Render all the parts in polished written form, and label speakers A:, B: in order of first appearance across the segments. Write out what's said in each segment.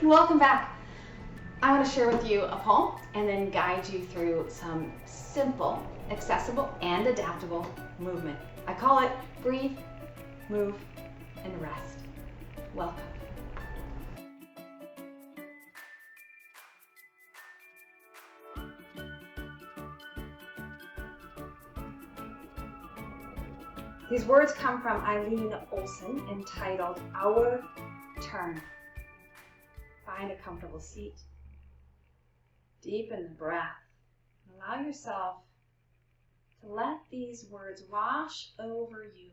A: Welcome back. I want to share with you a poem and then guide you through some simple, accessible, and adaptable movement. I call it Breathe, Move, and Rest. Welcome. These words come from Eileen Olson, entitled Our Turn. Find a comfortable seat. Deepen the breath. And allow yourself to let these words wash over you.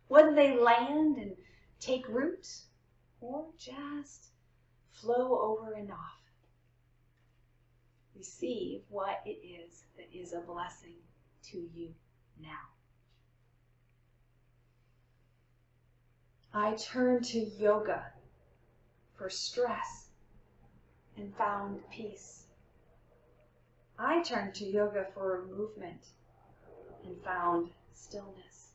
A: Whether they land and take root or just flow over and off. Receive what it is that is a blessing to you now. I turned to yoga for stress and found peace. I turned to yoga for movement and found stillness.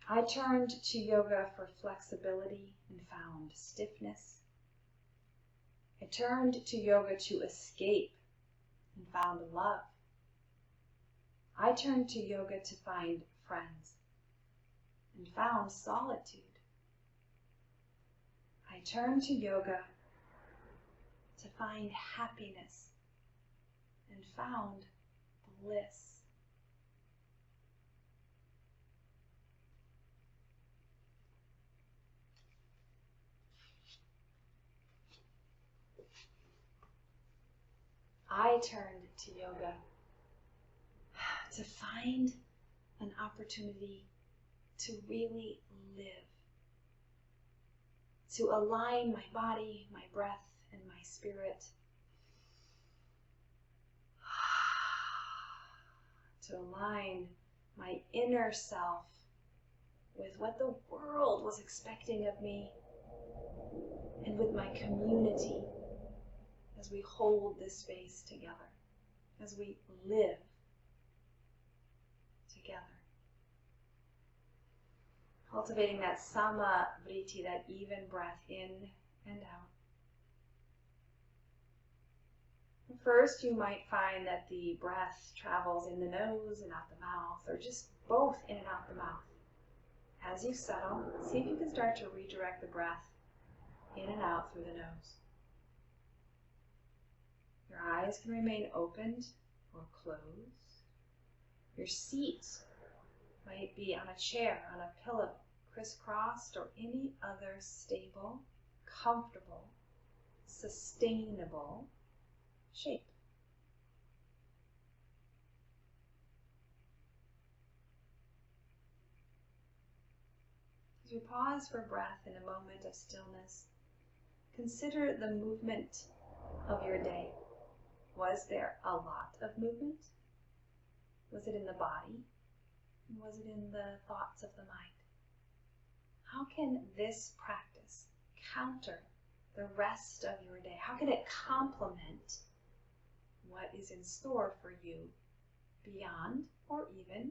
A: I turned to yoga for flexibility and found stiffness. I turned to yoga to escape and found love. I turned to yoga to find friends and found solitude. I turned to yoga to find happiness and found bliss. I turned to yoga to find an opportunity to really live, to align my body, my breath, and my spirit, to align my inner self with what the world was expecting of me and with my community as we hold this space together, as we live together. Cultivating that sama vritti, that even breath in and out. First, you might find that the breath travels in the nose and out the mouth, or just both in and out the mouth. As you settle, see if you can start to redirect the breath in and out through the nose. Your eyes can remain opened or closed. Your seat might be on a chair, on a pillow, crisscrossed, or any other stable, comfortable, sustainable shape. As you pause for breath in a moment of stillness, consider the movement of your day. Was there a lot of movement? Was it in the body? Was it in the thoughts of the mind? How can this practice counter the rest of your day? How can it complement what is in store for you beyond or even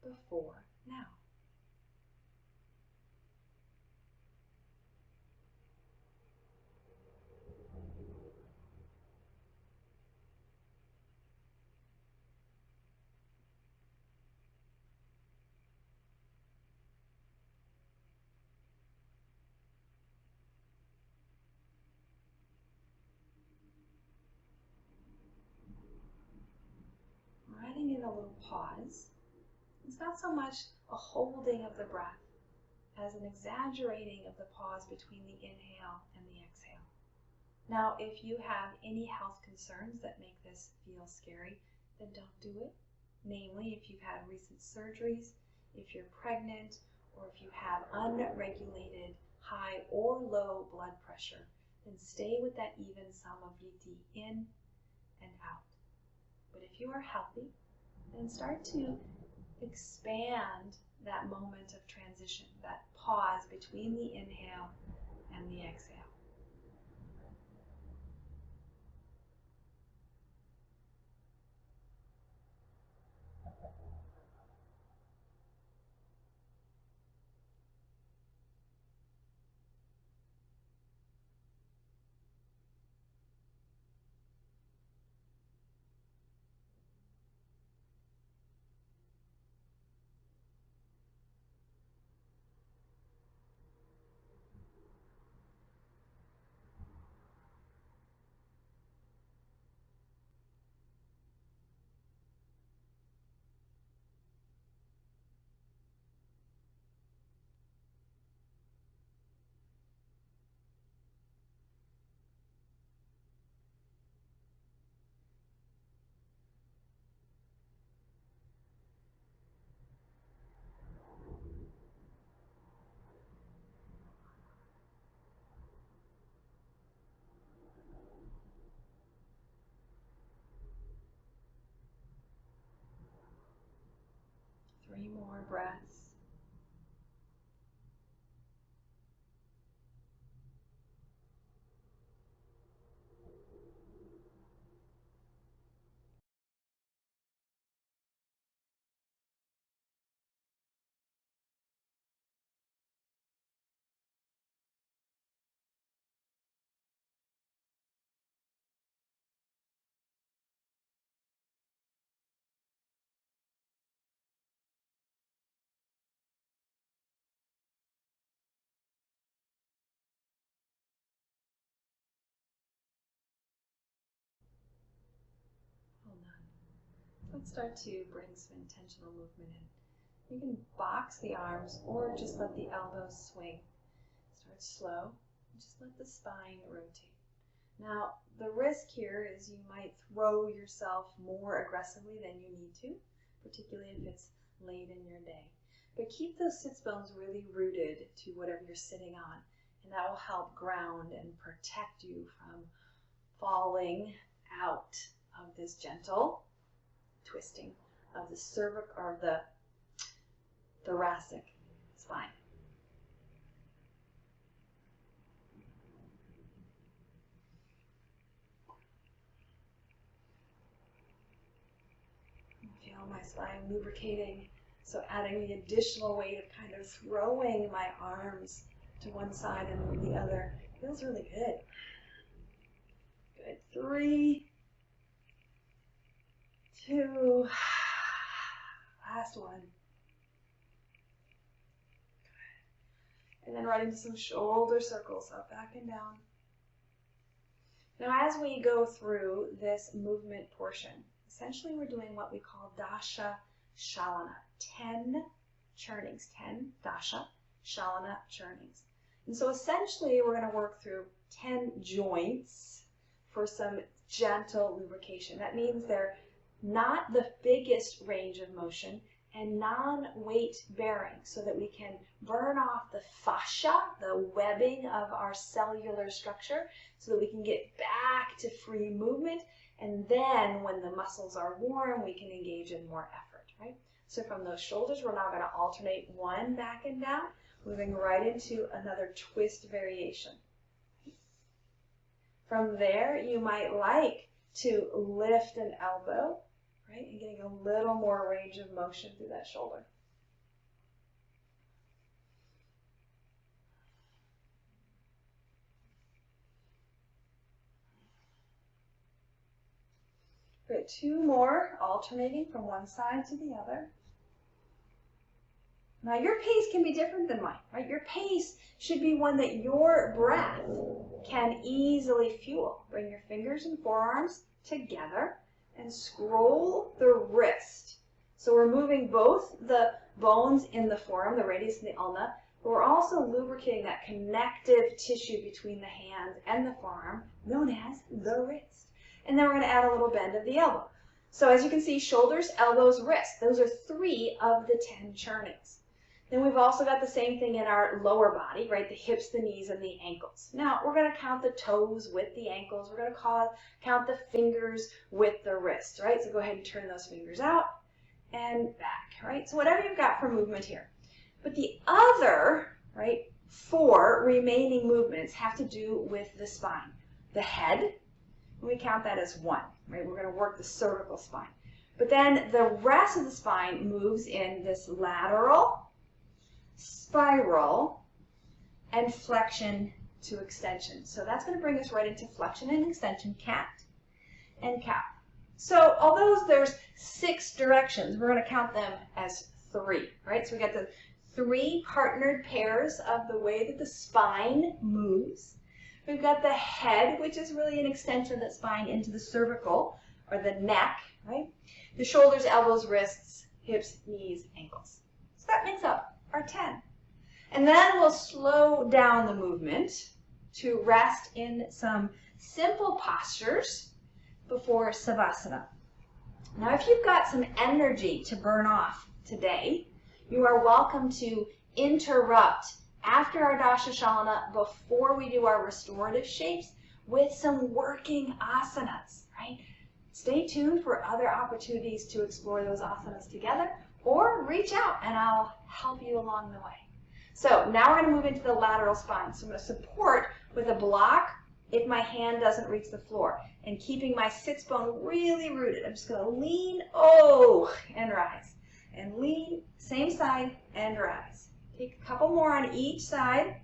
A: before now? Writing in a little pause, it's not so much a holding of the breath as an exaggerating of the pause between the inhale and the exhale. Now, if you have any health concerns that make this feel scary, then don't do it. Namely, if you've had recent surgeries, if you're pregnant, or if you have unregulated high or low blood pressure, then stay with that even sama vritti in and out. But if you are healthy, then start to expand that moment of transition, that pause between the inhale and the exhale. breaths. Hold on. Let's start to bring some intentional movement in. You can box the arms or just let the elbows swing. Start slow. Just let the spine rotate. Now, the risk here is you might throw yourself more aggressively than you need to, particularly if it's late in your day. But keep those sits bones really rooted to whatever you're sitting on, and that will help ground and protect you from falling out of this gentle twisting of the cervical or the thoracic spine. Feel my spine lubricating, so adding the additional weight of kind of throwing my arms to one side and then the other feels really good. Good. 3, 2, last one. And then right into some shoulder circles, up, back, and down. Now, as we go through this movement portion, essentially we're doing what we call Dasha Shalana, 10 churnings, 10 Dasha Shalana churnings. And so essentially we're going to work through 10 joints for some gentle lubrication. That means they're not the biggest range of motion and non-weight bearing, so that we can burn off the fascia, the webbing of our cellular structure, so that we can get back to free movement. And then when the muscles are warm, we can engage in more effort, right? So from those shoulders, we're now going to alternate one back and down, moving right into another twist variation. From there, you might like to lift an elbow, right? And getting a little more range of motion through that shoulder. Good. 2 more, alternating from one side to the other. Now your pace can be different than mine, right? Your pace should be one that your breath can easily fuel. Bring your fingers and forearms together and scroll the wrist. So we're moving both the bones in the forearm, the radius and the ulna, but we're also lubricating that connective tissue between the hand and the forearm, known as the wrist. And then we're going to add a little bend of the elbow. So as you can see, shoulders, elbows, wrists. Those are 3 of the 10 churnings. Then we've also got the same thing in our lower body, right? The hips, the knees, and the ankles. Now, we're going to count the toes with the ankles. We're going to count the fingers with the wrists, right? So go ahead and turn those fingers out and back, right? So whatever you've got for movement here. But the other, right, 4 remaining movements have to do with the spine. The head, we count that as 1, right? We're going to work the cervical spine. But then the rest of the spine moves in this lateral, spiral, and flexion to extension. So that's going to bring us right into flexion and extension, cat and cow. So although there's 6 directions, we're going to count them as 3, right? So we got the 3 partnered pairs of the way that the spine moves. We've got the head, which is really an extension of that spine into the cervical or the neck, right? The shoulders, elbows, wrists, hips, knees, ankles. So that makes up our 10. And then we'll slow down the movement to rest in some simple postures before Savasana. Now, if you've got some energy to burn off today, you are welcome to interrupt after our Dasha Shalana, before we do our restorative shapes, with some working asanas, right? Stay tuned for other opportunities to explore those asanas together, or reach out and I'll help you along the way. So now we're going to move into the lateral spine. So I'm going to support with a block if my hand doesn't reach the floor, and keeping my sits bone really rooted. I'm just going to lean, and rise. And lean, same side, and rise. Take a couple more on each side,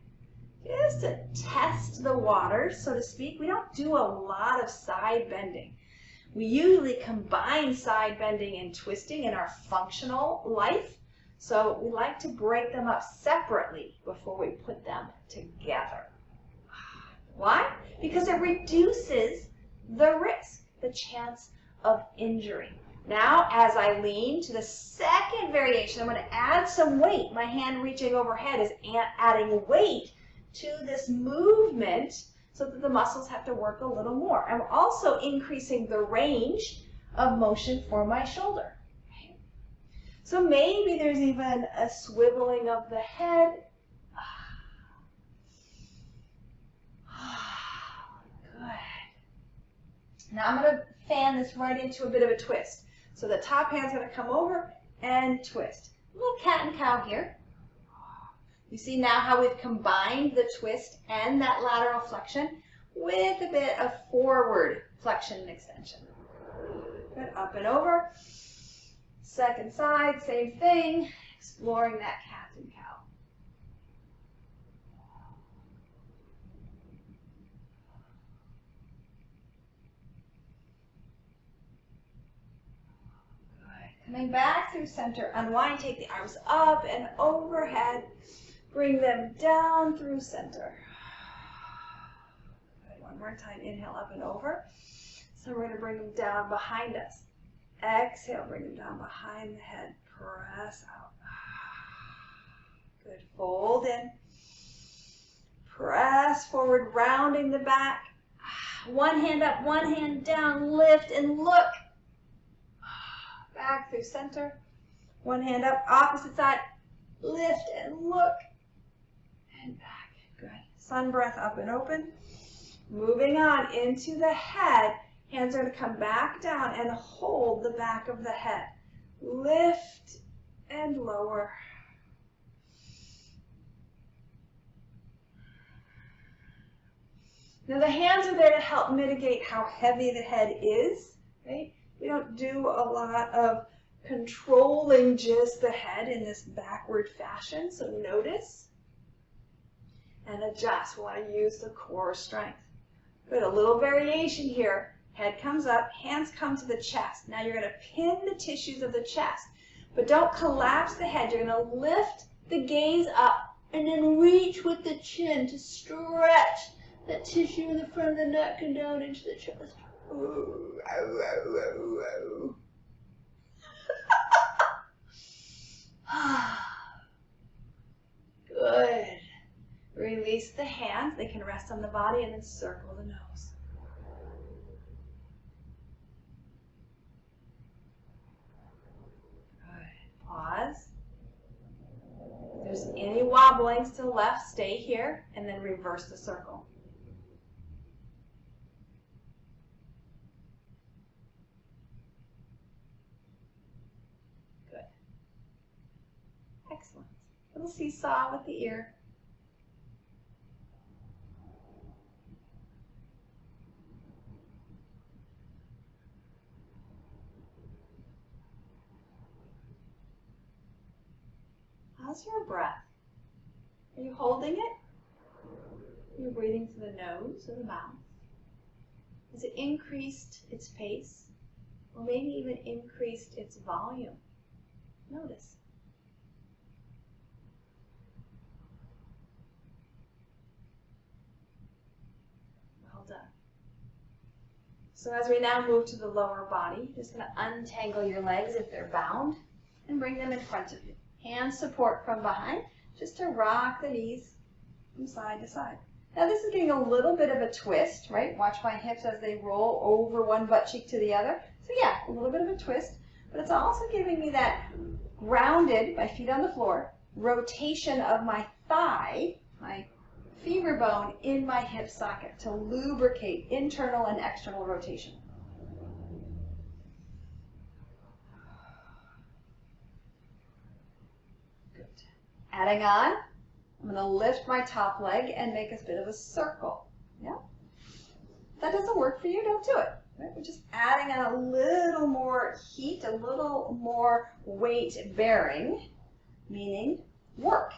A: just to test the waters, so to speak. We don't do a lot of side bending. We usually combine side bending and twisting in our functional life, so we like to break them up separately before we put them together. Why? Because it reduces the risk, the chance of injury. Now, as I lean to the second variation, I'm going to add some weight. My hand reaching overhead is adding weight to this movement so that the muscles have to work a little more. I'm also increasing the range of motion for my shoulder. Right? So maybe there's even a swiveling of the head. Good. Now I'm going to fan this right into a bit of a twist. So the top hand's going to come over and twist. A little cat and cow here. You see now how we've combined the twist and that lateral flexion with a bit of forward flexion and extension. Good, up and over. Second side, same thing, exploring that cat and cow. Good. Coming back through center, unwind, take the arms up and overhead. Bring them down through center. Good. One more time. Inhale up and over. So we're going to bring them down behind us. Exhale, bring them down behind the head. Press out. Good. Fold in. Press forward, rounding the back. One hand up, one hand down. Lift and look. Back through center. One hand up, opposite side. Lift and look. And back. Good. Sun breath up and open. Moving on into the head. Hands are going to come back down and hold the back of the head. Lift and lower. Now the hands are there to help mitigate how heavy the head is. Right? We don't do a lot of controlling just the head in this backward fashion. So notice and adjust. We want to use the core strength. Good. A little variation here. Head comes up, hands come to the chest. Now you're going to pin the tissues of the chest, but don't collapse the head. You're going to lift the gaze up and then reach with the chin to stretch that tissue in the front of the neck and down into the chest. Ooh, ow, ow, ow, ow. Good. Release the hands. They can rest on the body and then circle the nose. Good. Pause. If there's any wobblings to the left, stay here and then reverse the circle. Good. Excellent. Little seesaw with the ear. How's your breath? Are you holding it? Are you breathing through the nose or the mouth? Has it increased its pace? Or maybe even increased its volume? Notice. Well done. So as we now move to the lower body, just going to untangle your legs if they're bound and bring them in front of you. Hand support from behind, just to rock the knees from side to side. Now this is getting a little bit of a twist, right? Watch my hips as they roll over one butt cheek to the other. So yeah, a little bit of a twist, but it's also giving me that grounded, my feet on the floor, rotation of my thigh, my femur bone in my hip socket to lubricate internal and external rotation.
B: Adding on, I'm going to lift my top leg and make a bit of a circle. Yeah? If that doesn't work for you, don't do it. Right? We're just adding on a little more heat, a little more weight bearing, meaning work.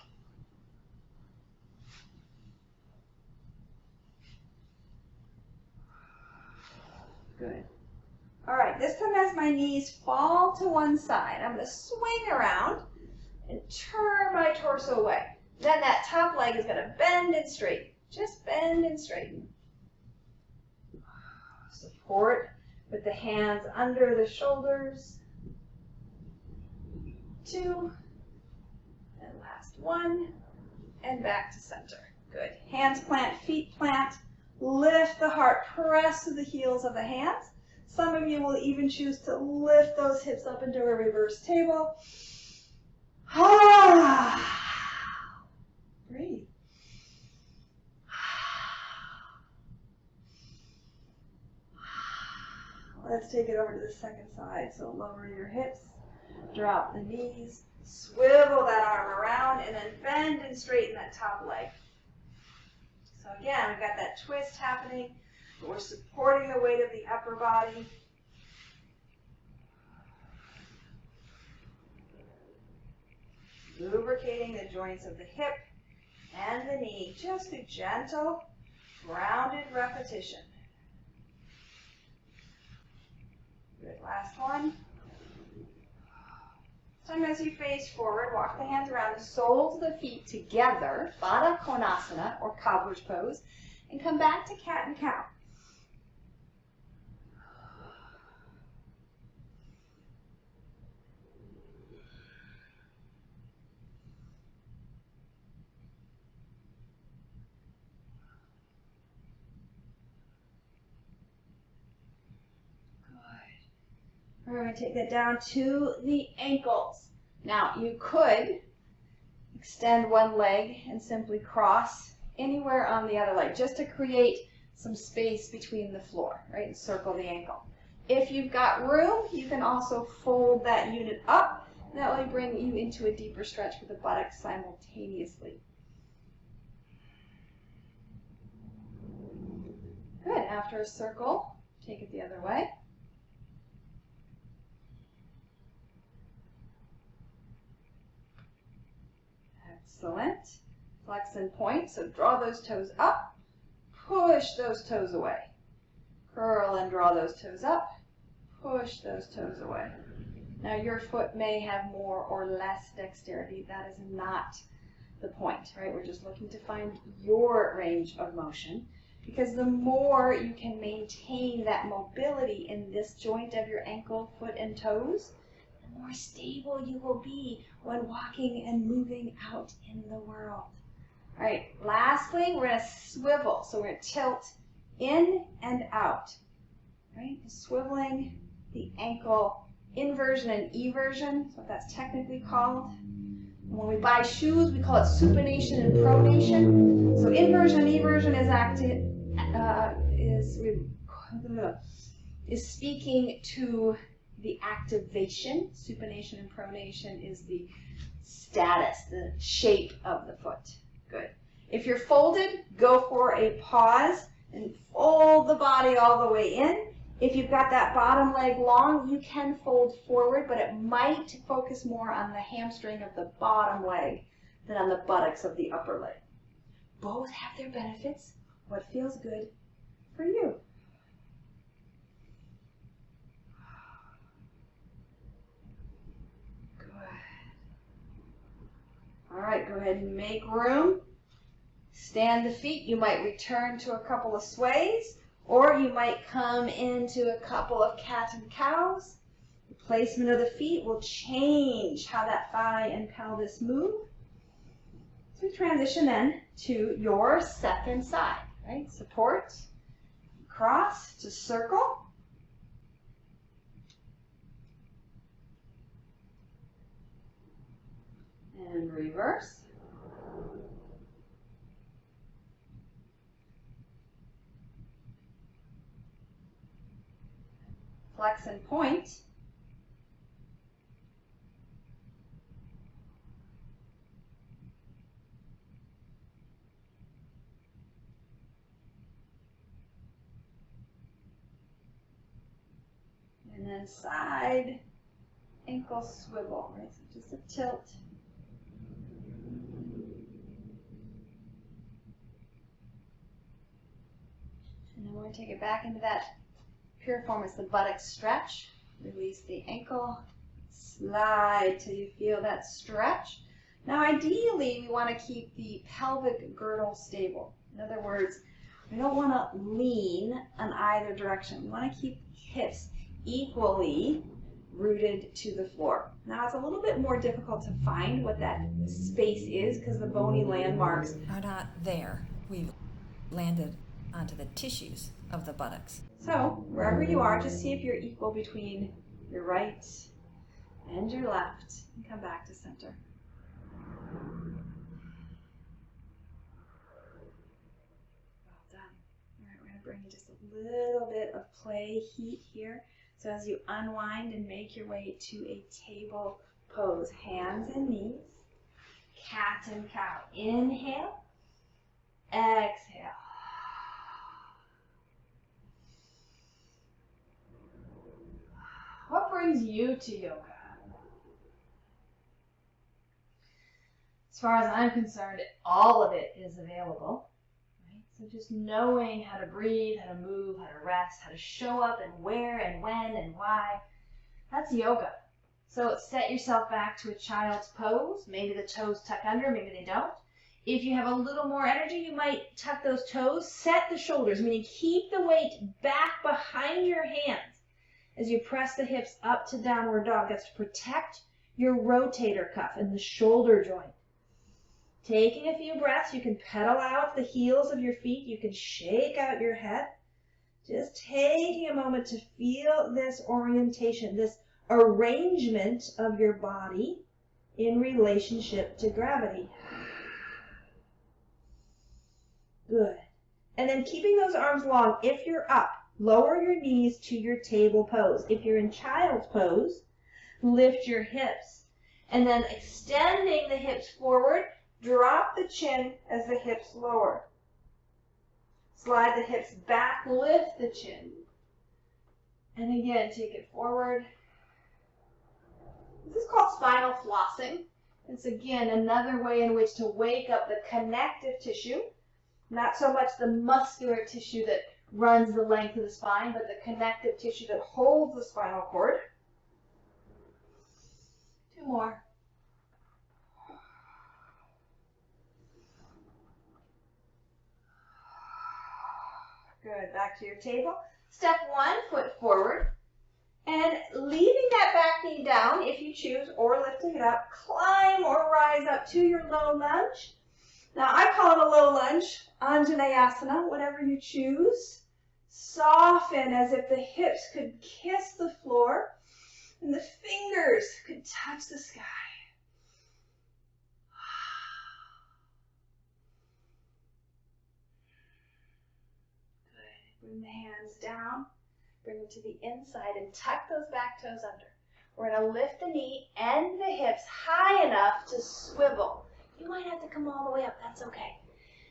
B: Good. All right, this time as my knees fall to one side, I'm going to swing around and turn my torso away. Then that top leg is going to bend and straighten. Just bend and straighten. Support with the hands under the shoulders. 2. And last 1. And back to center. Good. Hands plant, feet plant. Lift the heart. Press to the heels of the hands. Some of you will even choose to lift those hips up into a reverse table. Breathe. Let's take it over to the second side. So lower your hips, drop the knees, swivel that arm around, and then bend and straighten that top leg. So again, we've got that twist happening. We're supporting the weight of the upper body. Lubricating the joints of the hip and the knee. Just a gentle, grounded repetition. Good. Last one. Time as you face forward, walk the hands around the soles of the feet together, Baddha Konasana or cobbler's pose, and come back to cat and cow. We're going to take that down to the ankles. Now, you could extend one leg and simply cross anywhere on the other leg, just to create some space between the floor, right, and circle the ankle. If you've got room, you can also fold that unit up. That will bring you into a deeper stretch with the buttocks simultaneously. Good. After a circle, take it the other way. Excellent. Flex and point, so draw those toes up, push those toes away. Curl and draw those toes up, push those toes away. Now your foot may have more or less dexterity. That is not the point, right? We're just looking to find your range of motion, because the more you can maintain that mobility in this joint of your ankle, foot, and toes, the more stable you will be when walking and moving out in the world. All right, lastly, we're going to swivel. So we're going to tilt in and out, right? Swiveling the ankle inversion and eversion, that's what that's technically called. And when we buy shoes, we call it supination and pronation. So inversion and eversion is speaking to the activation. Supination and pronation is the status, the shape of the foot. Good. If you're folded, go for a pause and fold the body all the way in. If you've got that bottom leg long, you can fold forward, but it might focus more on the hamstring of the bottom leg than on the buttocks of the upper leg. Both have their benefits. What feels good for you? All right, go ahead and make room. Stand the feet. You might return to a couple of sways, or you might come into a couple of cat and cows. The placement of the feet will change how that thigh and pelvis move. So we transition then to your second side, right? Support, cross to circle. And reverse. Flex and point. side ankle swivel, right? So just a tilt. And then we're going to take it back into that piriformis, the buttock stretch. Release the ankle, slide till you feel that stretch. Now ideally, we want to keep the pelvic girdle stable. In other words, we don't want to lean on either direction. We want to keep hips equally rooted to the floor. Now it's a little bit more difficult to find what that space is because the bony landmarks
C: are not there. We've landed onto the tissues of the buttocks.
B: So wherever you are, just see if you're equal between your right and your left, and come back to center. Well done. All right, we're going to bring in just a little bit of play heat here. So as you unwind and make your way to a table pose, hands and knees, cat and cow. Inhale, exhale. What brings you to yoga?
D: As far as I'm concerned, all of it is available. Right? So just knowing how to breathe, how to move, how to rest, how to show up and where and when and why, that's yoga. So set yourself back to a child's pose. Maybe the toes tuck under, maybe they don't. If you have a little more energy, you might tuck those toes, set the shoulders, meaning keep the weight back behind your hands as you press the hips up to downward dog. That's to protect your rotator cuff and the shoulder joint. Taking a few breaths, you can pedal out the heels of your feet. You can shake out your head. Just taking a moment to feel this orientation, this arrangement of your body in relationship to gravity. Good. And then keeping those arms long. If you're up, lower your knees to your table pose. If you're in child's pose, lift your hips. And then extending the hips forward, drop the chin as the hips lower. Slide the hips back, lift the chin. And again, take it forward. This is called spinal flossing. It's again another way in which to wake up the connective tissue. Not so much the muscular tissue that runs the length of the spine, but the connective tissue that holds the spinal cord. 2 more. Good. Back to your table. Step 1, foot forward. And leaving that back knee down, if you choose, or lifting it up, climb or rise up to your low lunge. Now, I call it a low lunge, Anjaneyasana, whatever you choose. Soften as if the hips could kiss the floor and the fingers could touch the sky. Good. Bring the hands down. Bring them to the inside and tuck those back toes under. We're going to lift the knee and the hips high enough to swivel. You might have to come all the way up. That's okay.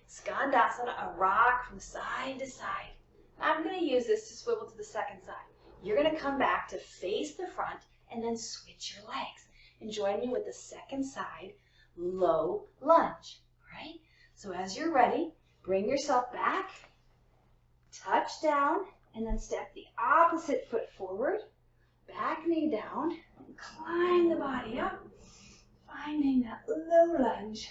D: Skandasana, a rock from side to side. I'm going to use this to swivel to the second side. You're going to come back to face the front and then switch your legs. And join me with the second side, low lunge. All right? So as you're ready, bring yourself back, touch down, and then step the opposite foot forward, back knee down, and climb the body up, finding that low lunge.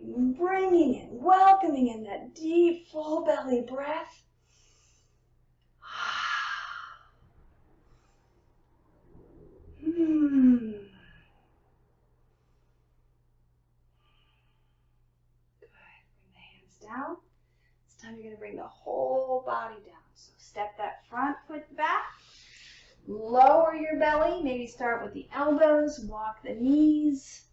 D: And bringing in, welcoming in that deep, full belly breath. Good. Bring the hands down. This time you're going to bring the whole body down. So step that front foot back. Lower your belly. Maybe start with the elbows. Walk the knees.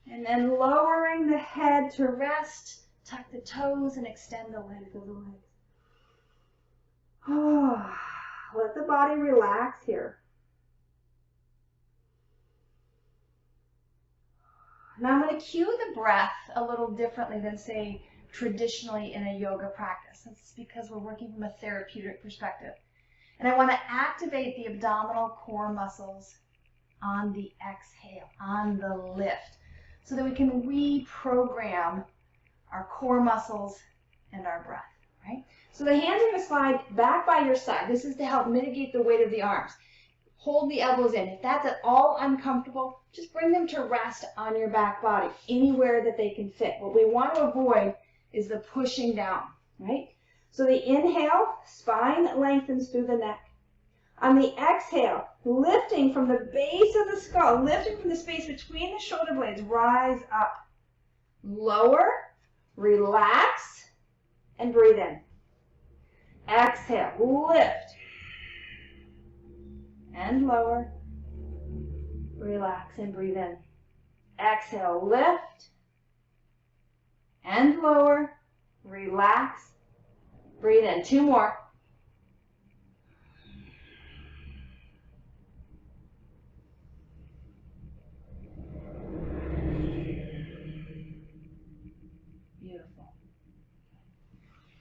D: And then lowering the head to rest. Tuck the toes and extend the length of the legs. Oh, let the body relax here. Now I'm going to cue the breath a little differently than, say, traditionally in a yoga practice. That's because we're working from a therapeutic perspective. And I want to activate the abdominal core muscles on the exhale, on the lift, so that we can reprogram our core muscles and our breath, right? So the hands are going to slide back by your side. This is to help mitigate the weight of the arms. Hold the elbows in. If that's at all uncomfortable, just bring them to rest on your back body, anywhere that they can fit. What we want to avoid is the pushing down, right? So the inhale, spine lengthens through the neck. On the exhale, lifting from the base of the skull, lifting from the space between the shoulder blades, rise up. Lower, relax, and breathe in. Exhale, lift. And lower, relax, and breathe in. Exhale, lift. And lower, relax, breathe in. 2 more. Beautiful.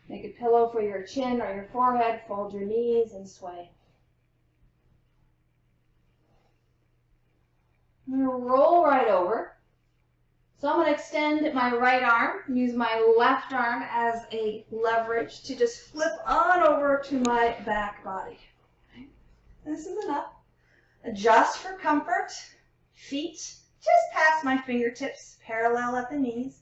D: Make a pillow for your chin or your forehead. Fold your knees and sway. I'm going to roll right over. So I'm going to extend my right arm, use my left arm as a leverage to just flip on over to my back body. Okay. This is enough. Adjust for comfort. Feet just past my fingertips, parallel at the knees.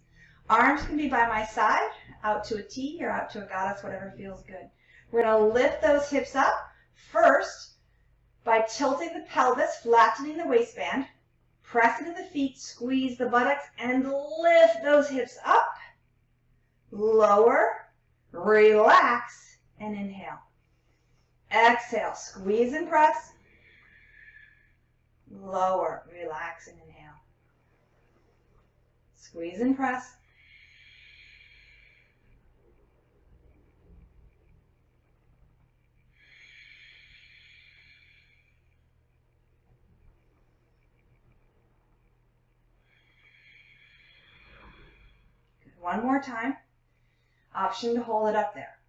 D: Arms can be by my side, out to a T or out to a goddess, whatever feels good. We're going to lift those hips up first by tilting the pelvis, flattening the waistband. Press into the feet, squeeze the buttocks, and lift those hips up. Lower, relax, and inhale. Exhale, squeeze and press. Lower, relax, and inhale. Squeeze and press. One more time. Option to hold it up there.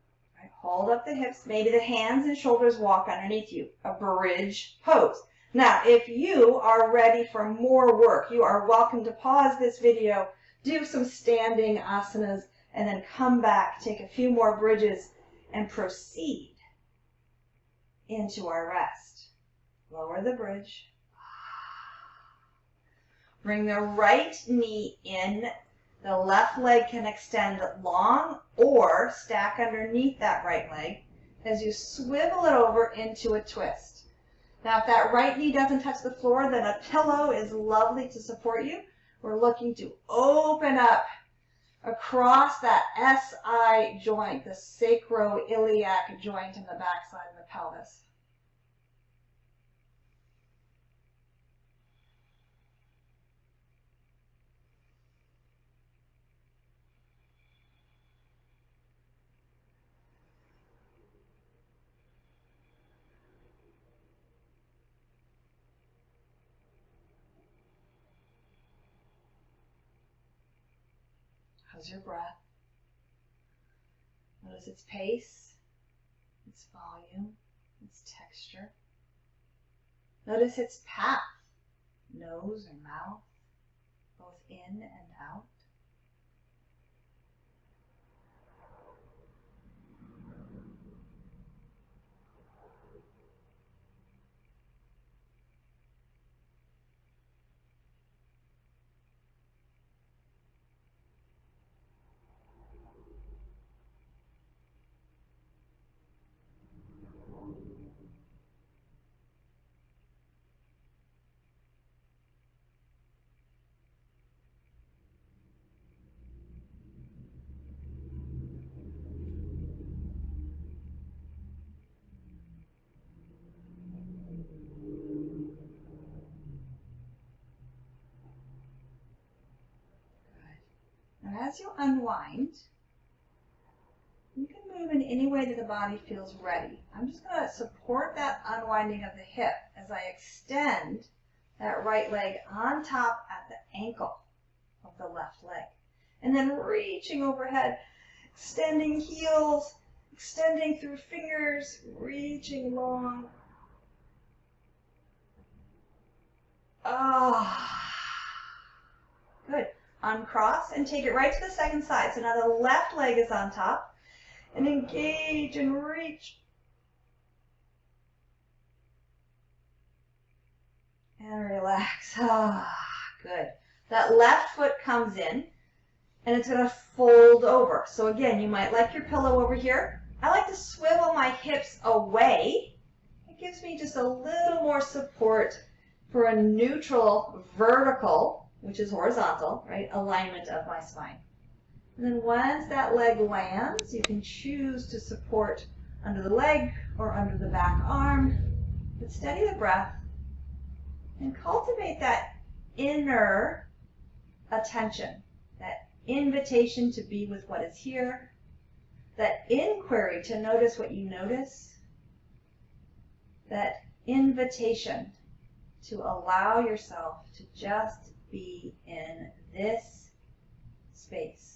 D: Right? Hold up the hips. Maybe the hands and shoulders walk underneath you. A bridge pose. Now, if you are ready for more work, you are welcome to pause this video, do some standing asanas, and then come back, take a few more bridges, and proceed into our rest. Lower the bridge. Bring the right knee in. The left leg can extend long or stack underneath that right leg as you swivel it over into a twist. Now, if that right knee doesn't touch the floor, then a pillow is lovely to support you. We're looking to open up across that SI joint, the sacroiliac joint in the backside of the pelvis. How's your breath? Notice its pace, its volume, its texture. Notice its path, nose or mouth, both in and out. And as you unwind, you can move in any way that the body feels ready. I'm just going to support that unwinding of the hip as I extend that right leg on top at the ankle of the left leg. And then reaching overhead, extending heels,
B: Extending through fingers, reaching long. Ah, good. Uncross and take it right to the second side. So now the left leg is on top. And engage and reach. And relax. Ah, good. That left foot comes in and it's going to fold over. So again, you might like your pillow over here. I like to swivel my hips away. It gives me just a little more support for a neutral vertical, which is horizontal, right, alignment of my spine. And then once that leg lands, you can choose to support under the leg or under the back arm. But steady the breath and cultivate that inner attention, that invitation to be with what is here, that inquiry to notice what you notice, that invitation to allow yourself to just be in this space.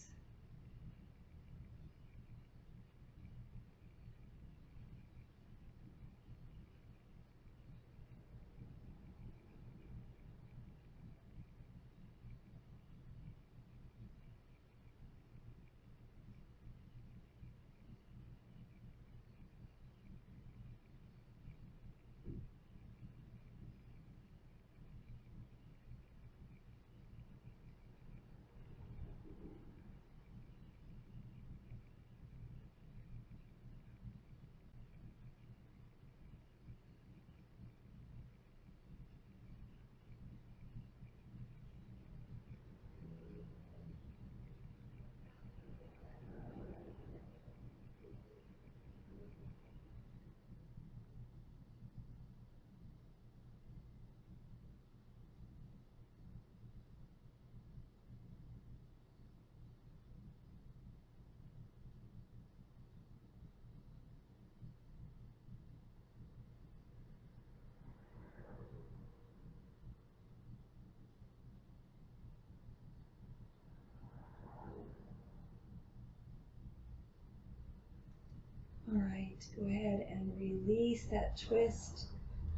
B: All right, go ahead and release that twist.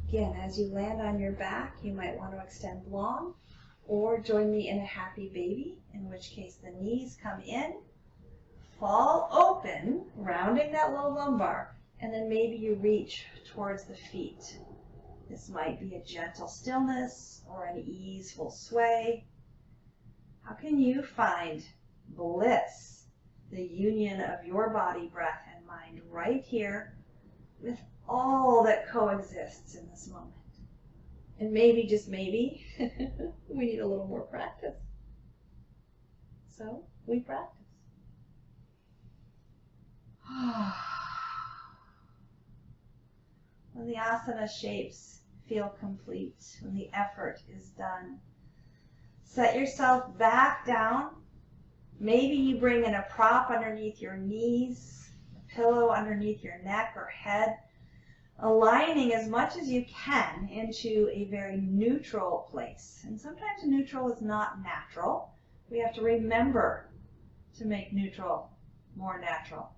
B: Again, as you land on your back, you might want to extend long or join me in a happy baby, in which case the knees come in, fall open, rounding that low lumbar, and then maybe you reach towards the feet. This might be a gentle stillness or an easeful sway. How can you find bliss, the union of your body, breath, and mind right here with all that coexists in this moment? And maybe, just maybe, we need a little more practice. So we practice. When the asana shapes feel complete, when the effort is done, set yourself back down. Maybe you bring in a prop underneath your knees, a pillow underneath your neck or head, aligning as much as you can into a very neutral place. And sometimes neutral is not natural. We have to remember to make neutral more natural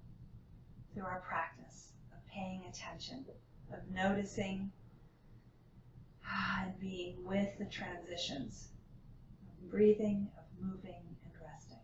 B: through our practice of paying attention, of noticing and being with the transitions, of breathing, of moving, and resting.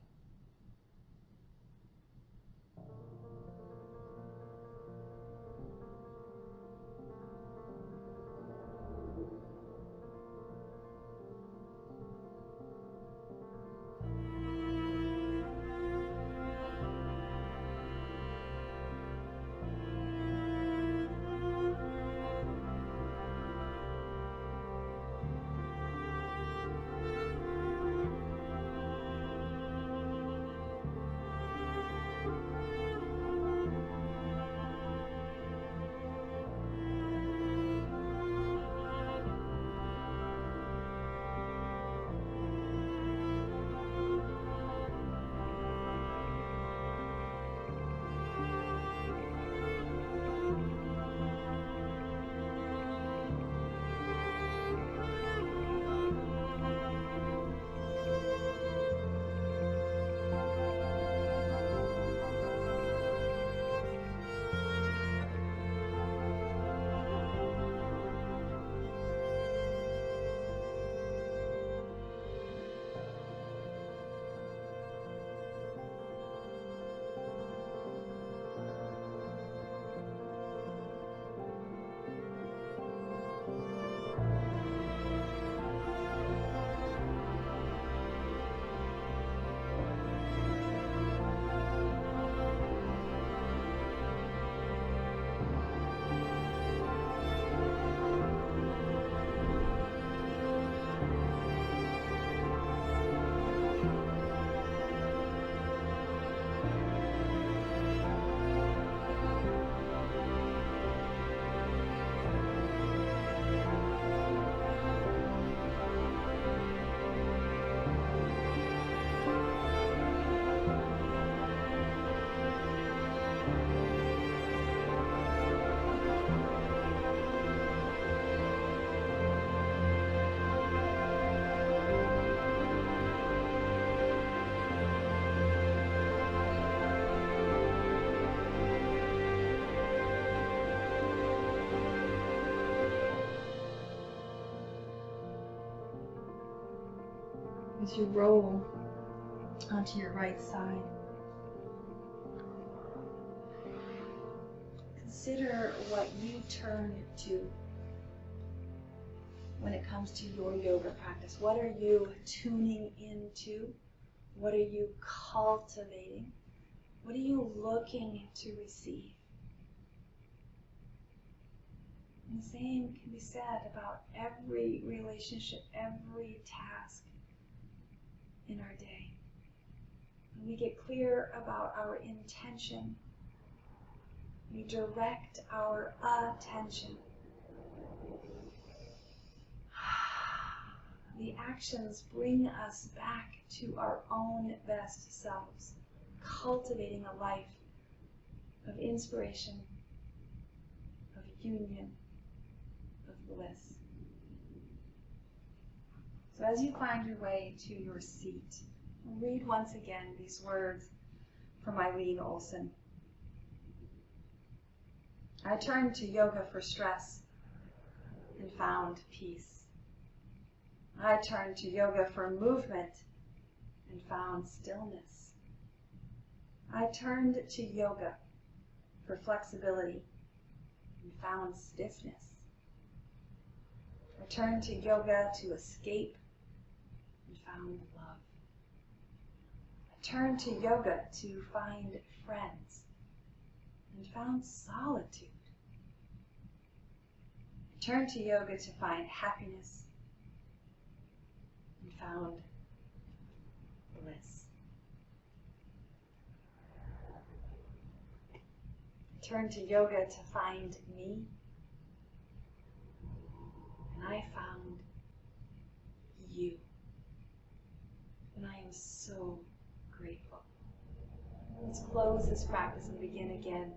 A: As you roll onto your right side, consider what you turn to when it comes to your yoga practice. What are you tuning into? What are you cultivating? What are you looking to receive? And the same can be said about every relationship, every task in our day. When we get clear about our intention, we direct our attention. The actions bring us back to our own best selves, cultivating a life of inspiration, of union, of bliss. So as you find your way to your seat, read once again these words from Eileen Olson. I turned to yoga for stress and found peace. I turned to yoga for movement and found stillness. I turned to yoga for flexibility and found stiffness. I turned to yoga to escape and found love. I turned to yoga to find friends and found solitude. I turned to yoga to find happiness and found bliss. I turned to yoga to find me, and I found you. And I am so grateful. Let's close this practice and begin again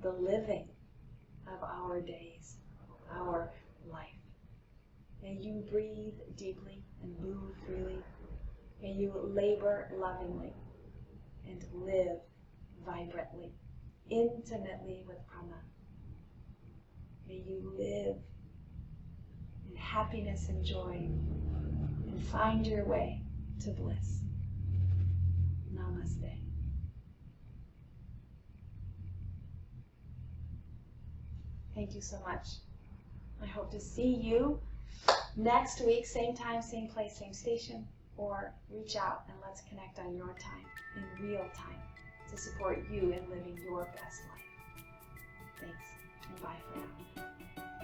A: the living of our days, our life. May you breathe deeply and move freely. May you labor lovingly and live vibrantly, intimately with Brahma. May you live in happiness and joy and find your way to bliss. Namaste. Thank you so much. I hope to see you next week, same time, same place, same station, or reach out and let's connect on your time, in real time, to support you in living your best life. Thanks, and bye for now.